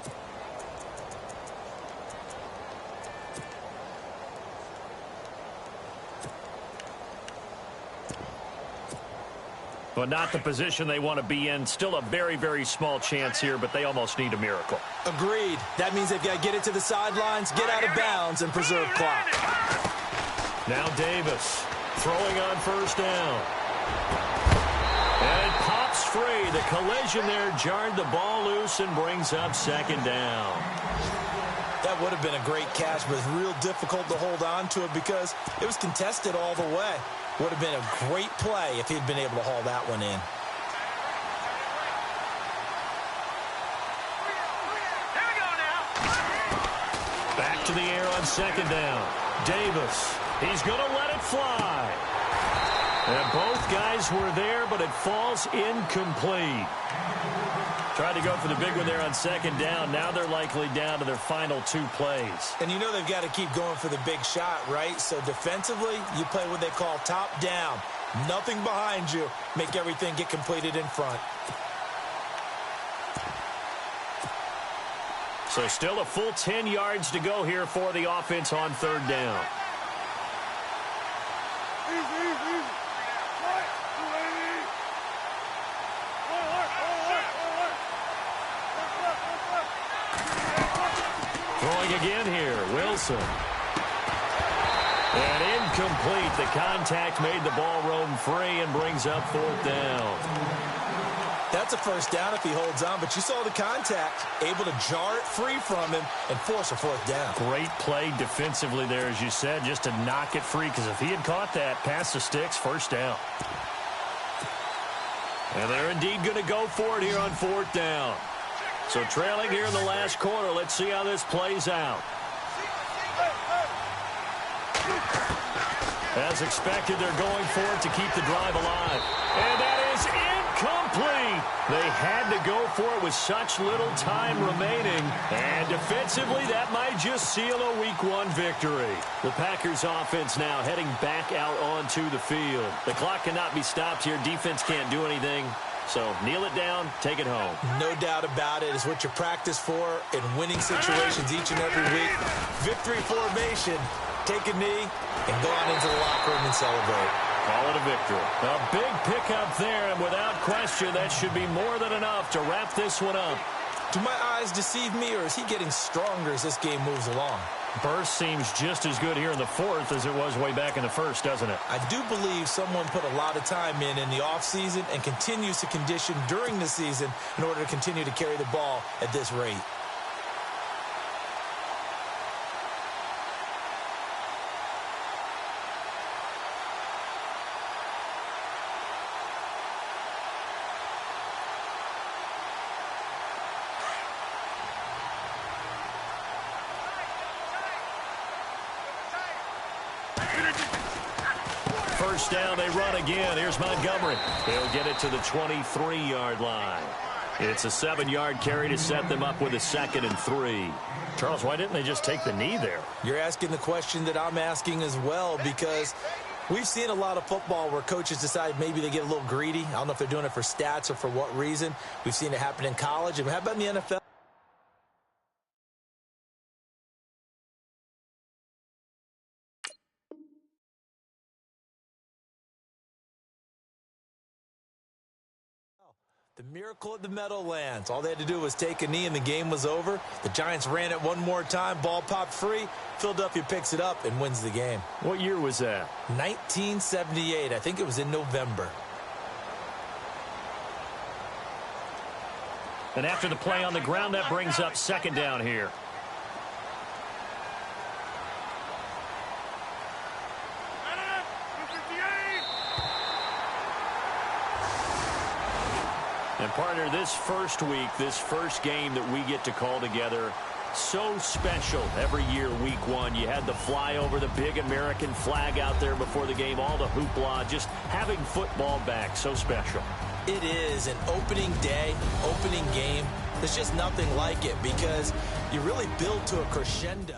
But not the position they want to be in. Still a very, very small chance here, but they almost need a miracle.
Agreed. That means they've got to get it to the sidelines, get out of bounds, and preserve clock.
Now Davis throwing on 1st down. And it pops free. The collision there jarred the ball loose and brings up 2nd down.
That would have been a great catch, but it's real difficult to hold on to it because it was contested all the way. Would have been a great play if he'd been able to haul that one in.
Here we go now.
Back to the air on 2nd down. Davis, he's going to let it fly. And both guys were there, but it falls incomplete. Tried to go for the big one there on 2nd down. Now they're likely down to their final 2 plays.
And you know they've got to keep going for the big shot, right? So defensively, you play what they call top down. Nothing behind you. Make everything get completed in front.
So still a full 10 yards to go here for the offense on 3rd down. Throwing again here, Wilson. And incomplete. The contact made the ball roam free and brings up 4th down.
That's a first down if he holds on, but you saw the contact, able to jar it free from him and force a 4th down.
Great play defensively there, as you said, just to knock it free, because if he had caught that, past the sticks, 1st down. And they're indeed going to go for it here on 4th down. So trailing here in the last quarter, let's see how this plays out. As expected, they're going for it to keep the drive alive. And that is incomplete. They had to go for it with such little time remaining. And defensively, that might just seal a Week 1 victory. The Packers offense now heading back out onto the field. The clock cannot be stopped here. Defense can't do anything. So kneel it down, take it home.
No doubt about it. It's what you practice for in winning situations each and every week. Victory formation. Take a knee and go on into the locker room and celebrate.
Call it a victory. A big pickup there, and without question, that should be more than enough to wrap this one up.
Do my eyes deceive me, or is he getting stronger as this game moves along?
Burst seems just as good here in the 4th as it was way back in the 1st, doesn't it?
I do believe someone put a lot of time in the offseason and continues to condition during the season in order to continue to carry the ball at this rate.
First down, they run again. Here's Montgomery. He'll get it to the 23-yard line. It's a 7-yard carry to set them up with a 2nd and 3. Charles, why didn't they just take the knee there?
You're asking the question that I'm asking as well, because we've seen a lot of football where coaches decide maybe they get a little greedy. I don't know if they're doing it for stats or for what reason. We've seen it happen in college. And how about in the NFL? The miracle at the Meadowlands. All they had to do was take a knee and the game was over. The Giants ran it one more time. Ball popped free. Philadelphia picks it up and wins the game.
What year was that?
1978. I think it was in November.
And after the play on the ground, that brings up 2nd down here. And partner, this first week, this first game that we get to call together, so special every year, Week 1. You had the flyover, the big American flag out there before the game, all the hoopla, just having football back, so special.
It is an opening day, opening game. There's just nothing like it because you really build to a crescendo.